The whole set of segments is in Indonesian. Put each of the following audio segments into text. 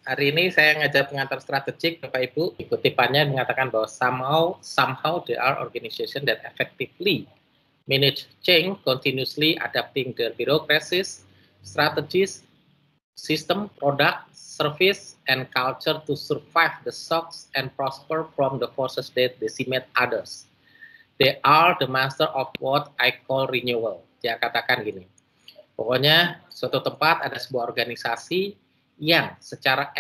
Hari ini saya ngajak pengantar strategik, Bapak Ibu. Kutipannya mengatakan bahwa somehow there are organizations that effectively manage change, continuously adapting their bureaucracies, strategies, system, product, service, and culture to survive the shocks and prosper from the forces that decimate others. They are the master of what I call renewal. Dia katakan gini, pokoknya suatu tempat ada sebuah organisasi yang secara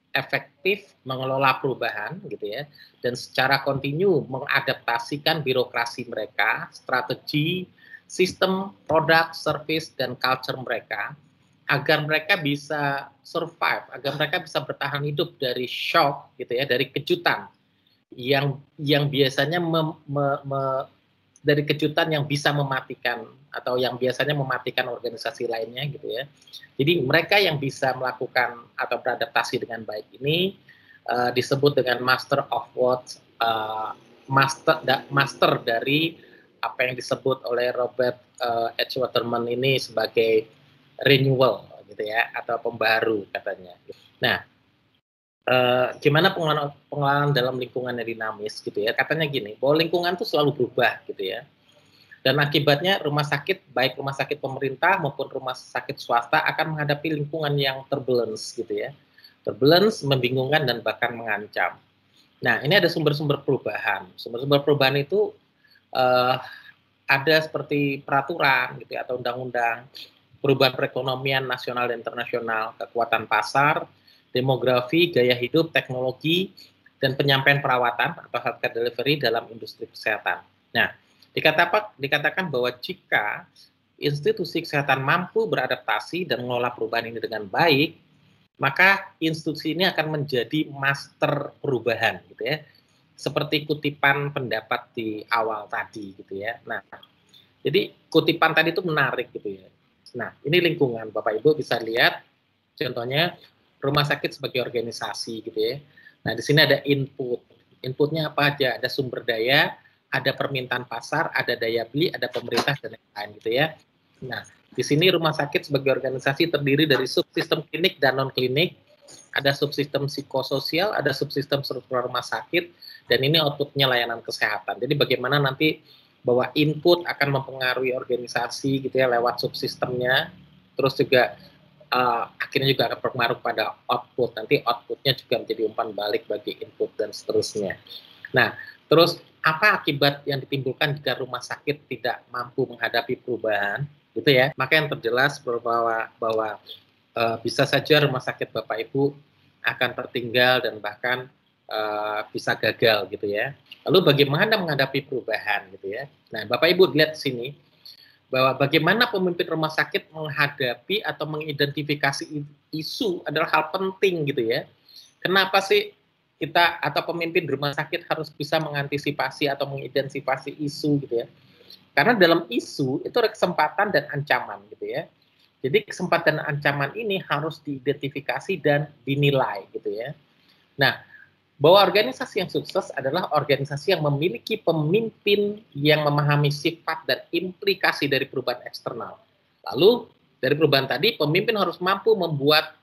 efektif mengelola perubahan gitu ya, dan secara kontinu mengadaptasikan birokrasi mereka, strategi, sistem, produk, service, dan culture mereka agar mereka bisa survive, agar mereka bisa bertahan hidup dari shock gitu ya, dari kejutan yang biasanya dari kejutan yang bisa mematikan atau yang biasanya mematikan organisasi lainnya gitu ya. Jadi mereka yang bisa melakukan atau beradaptasi dengan baik ini disebut dengan master of what, master dari apa yang disebut oleh Robert H. Waterman ini sebagai renewal gitu ya, atau pembaru katanya. Nah, gimana pengelolaan dalam lingkungan yang dinamis gitu ya, katanya gini, bahwa lingkungan itu selalu berubah gitu ya, dan akibatnya rumah sakit, baik rumah sakit pemerintah maupun rumah sakit swasta akan menghadapi lingkungan yang turbulence gitu ya, turbulence, membingungkan, dan bahkan mengancam. Nah, ini ada sumber-sumber perubahan itu ada seperti peraturan gitu ya, atau undang-undang, perubahan perekonomian nasional dan internasional, kekuatan pasar, demografi, gaya hidup, teknologi, dan penyampaian perawatan atau healthcare delivery dalam industri kesehatan. Nah, dikatakan bahwa jika institusi kesehatan mampu beradaptasi dan mengelola perubahan ini dengan baik, maka institusi ini akan menjadi master perubahan gitu ya. Seperti kutipan pendapat di awal tadi gitu ya. Nah, jadi kutipan tadi itu menarik gitu ya. Nah, ini lingkungan, Bapak Ibu bisa lihat contohnya rumah sakit sebagai organisasi gitu ya. Nah, di sini ada input. Inputnya apa aja? Ada sumber daya, ada permintaan pasar, ada daya beli, ada pemerintah, dan lain-lain gitu ya. Nah, di sini rumah sakit sebagai organisasi terdiri dari subsistem klinik dan non-klinik, ada subsistem psikososial, ada subsistem struktural rumah sakit, dan ini outputnya layanan kesehatan. Jadi bagaimana nanti bahwa input akan mempengaruhi organisasi gitu ya lewat subsistemnya, terus juga akhirnya juga akan berpengaruh pada output. Nanti outputnya juga menjadi umpan balik bagi input dan seterusnya. Nah, terus apa akibat yang ditimbulkan jika rumah sakit tidak mampu menghadapi perubahan, gitu ya? Maka yang terjelas bahwa bisa saja rumah sakit Bapak Ibu akan tertinggal dan bahkan bisa gagal gitu ya. Lalu bagaimana menghadapi perubahan gitu ya? Nah, Bapak Ibu lihat sini bahwa bagaimana pemimpin rumah sakit menghadapi atau mengidentifikasi isu adalah hal penting gitu ya. Kenapa sih kita atau pemimpin rumah sakit harus bisa mengantisipasi atau mengidentifikasi isu gitu ya? Karena dalam isu itu ada kesempatan dan ancaman gitu ya. Jadi kesempatan dan ancaman ini harus diidentifikasi dan dinilai gitu ya. Nah, bahwa organisasi yang sukses adalah organisasi yang memiliki pemimpin yang memahami sifat dan implikasi dari perubahan eksternal. Lalu dari perubahan tadi, pemimpin harus mampu membuat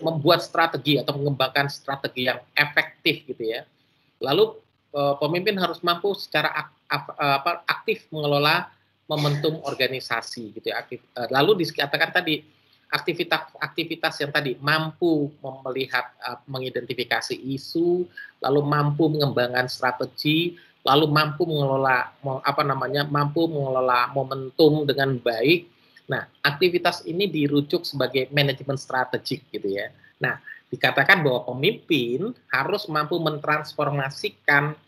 membuat strategi atau mengembangkan strategi yang efektif gitu ya. Lalu pemimpin harus mampu secara aktif mengelola momentum organisasi gitu ya. Lalu dikatakan tadi aktivitas yang tadi mampu melihat, mengidentifikasi isu, lalu mampu mengembangkan strategi, lalu mampu mengelola momentum dengan baik. Nah, aktivitas ini dirujuk sebagai manajemen strategik gitu ya. Nah, dikatakan bahwa pemimpin harus mampu mentransformasikan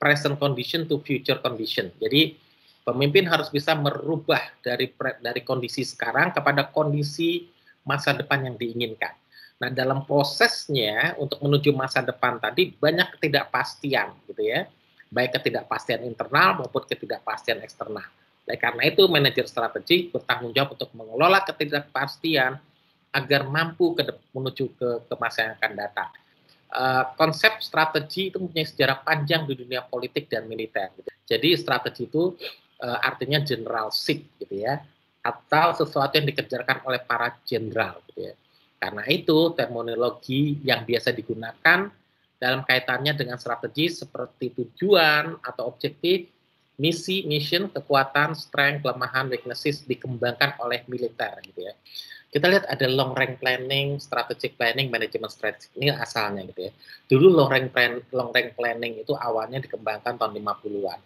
present condition to future condition. Jadi pemimpin harus bisa merubah dari kondisi sekarang kepada kondisi masa depan yang diinginkan. Nah, dalam prosesnya untuk menuju masa depan tadi banyak ketidakpastian gitu ya. Baik ketidakpastian internal maupun ketidakpastian eksternal. Oleh karena itu, manajer strategi bertanggung jawab untuk mengelola ketidakpastian agar mampu menuju ke masa yang akan datang. Konsep strategi itu mempunyai sejarah panjang di dunia politik dan militer. Gitu. Jadi strategi itu artinya generalship gitu ya, atau sesuatu yang dikerjakan oleh para jenderal gitu ya. Karena itu terminologi yang biasa digunakan dalam kaitannya dengan strategi seperti tujuan atau objektif, misi, mission, kekuatan, strength, kelemahan, weaknesses dikembangkan oleh militer gitu ya. Kita lihat ada long range planning, strategic planning, management strategy. Ini asalnya gitu ya. Dulu long range planning itu awalnya dikembangkan tahun 50-an.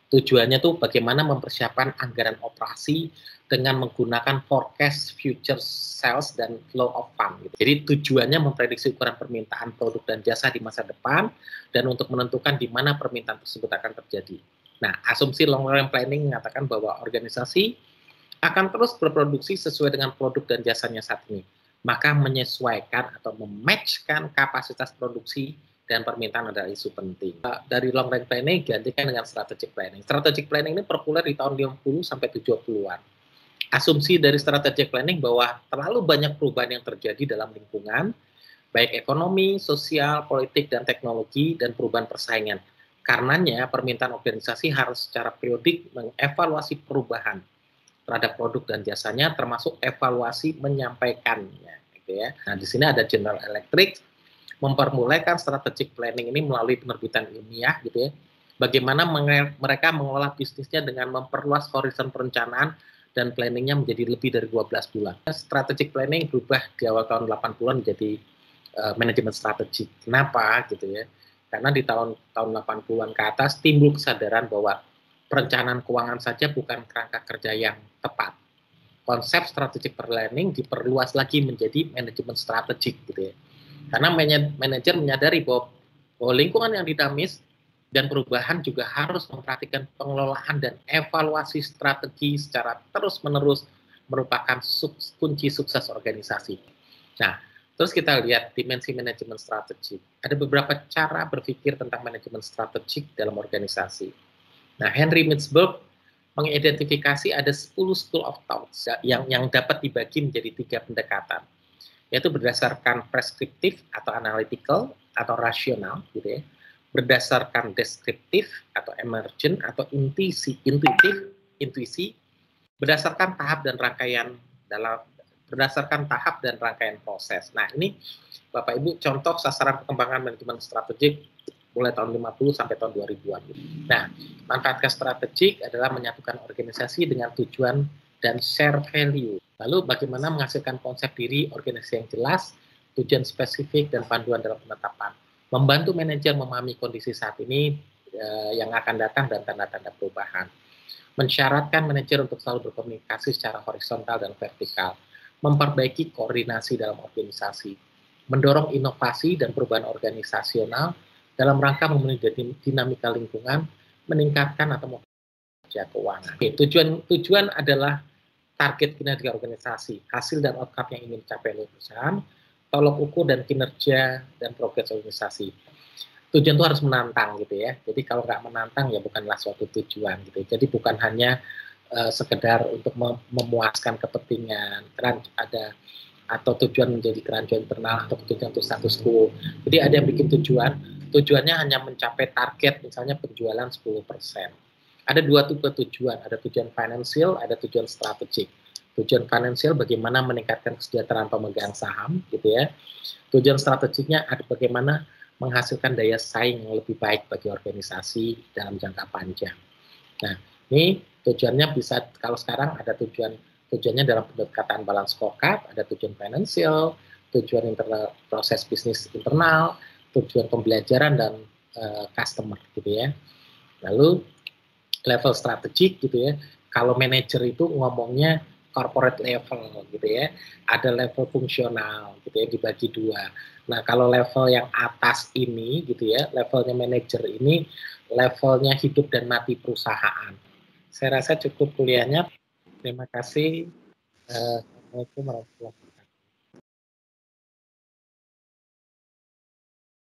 Tujuannya tuh bagaimana mempersiapkan anggaran operasi dengan menggunakan forecast future sales dan flow of fund. Gitu. Jadi tujuannya memprediksi ukuran permintaan produk dan jasa di masa depan dan untuk menentukan di mana permintaan tersebut akan terjadi. Nah, asumsi long range planning mengatakan bahwa organisasi akan terus berproduksi sesuai dengan produk dan jasanya saat ini. Maka menyesuaikan atau mematchkan kapasitas produksi dan permintaan adalah isu penting. Dari long range planning gantikan dengan strategic planning. Strategic planning ini populer di tahun 50 sampai 70-an. Asumsi dari strategic planning bahwa terlalu banyak perubahan yang terjadi dalam lingkungan, baik ekonomi, sosial, politik, dan teknologi, dan perubahan persaingan. Karenanya, permintaan organisasi harus secara periodik mengevaluasi perubahan terhadap produk dan jasanya, termasuk evaluasi menyampaikannya. Gitu ya. Nah, di sini ada General Electric mempermulaikan strategic planning ini melalui penerbitan ilmiah, gitu ya. Bagaimana mereka mengolah bisnisnya dengan memperluas horizon perencanaan dan planningnya menjadi lebih dari 12 bulan. Strategic planning berubah di awal tahun 80-an menjadi manajemen strategi. Kenapa gitu ya? Karena di tahun 80-an ke atas timbul kesadaran bahwa perencanaan keuangan saja bukan kerangka kerja yang tepat. Konsep strategic planning diperluas lagi menjadi manajemen strategik gitu ya. Karena manajer menyadari bahwa lingkungan yang dinamis dan perubahan juga harus memperhatikan pengelolaan dan evaluasi strategi secara terus-menerus merupakan kunci sukses organisasi. Nah, terus kita lihat dimensi manajemen strategik. Ada beberapa cara berpikir tentang manajemen strategik dalam organisasi. Nah, Henry Mintzberg mengidentifikasi ada 10 school of thought yang dapat dibagi menjadi 3 pendekatan, yaitu berdasarkan preskriptif atau analytical atau rasional gitu ya, berdasarkan deskriptif atau emergent atau intuisi, berdasarkan tahap dan rangkaian proses. Nah, ini Bapak Ibu contoh sasaran perkembangan manajemen strategik mulai tahun 50 sampai tahun 2000-an. Nah, manfaat strategik adalah menyatukan organisasi dengan tujuan dan share value. Lalu bagaimana menghasilkan konsep diri organisasi yang jelas, tujuan spesifik, dan panduan dalam penetapan. Membantu manajer memahami kondisi saat ini yang akan datang dan tanda-tanda perubahan. Mensyaratkan manajer untuk selalu berkomunikasi secara horizontal dan vertikal. Memperbaiki koordinasi dalam organisasi. Mendorong inovasi dan perubahan organisasional dalam rangka memenuhi dinamika lingkungan, meningkatkan atau memperbaiki keuangan. Tujuan adalah target kinerja organisasi, hasil dan outcome yang ingin dicapai oleh perusahaan, tolok ukur dan kinerja dan progres organisasi. Tujuan itu harus menantang gitu ya. Jadi kalau nggak menantang ya bukanlah suatu tujuan gitu. Jadi bukan hanya sekedar untuk memuaskan kepentingan, ada atau tujuan menjadi kerancuan internal atau tujuan untuk status quo. Jadi ada yang bikin tujuannya hanya mencapai target misalnya penjualan 10%. Ada 2 tipe tujuan, ada tujuan finansial, ada tujuan strategik. Tujuan finansial bagaimana meningkatkan kesejahteraan pemegang saham gitu ya. Tujuan strategiknya ada bagaimana menghasilkan daya saing yang lebih baik bagi organisasi dalam jangka panjang. Nah, ini tujuannya bisa kalau sekarang ada tujuannya dalam pendekatan balance scorecard, ada tujuan finansial, tujuan internal, proses bisnis internal, tujuan pembelajaran dan customer gitu ya. Lalu level strategik gitu ya. Kalau manajer itu ngomongnya corporate level gitu ya. Ada level fungsional gitu ya, dibagi 2. Nah, kalau level yang atas ini gitu ya, levelnya manajer ini levelnya hidup dan mati perusahaan. Saya rasa cukup kuliahnya. Terima kasih. Assalamualaikum warahmatullahi wabarakatuh.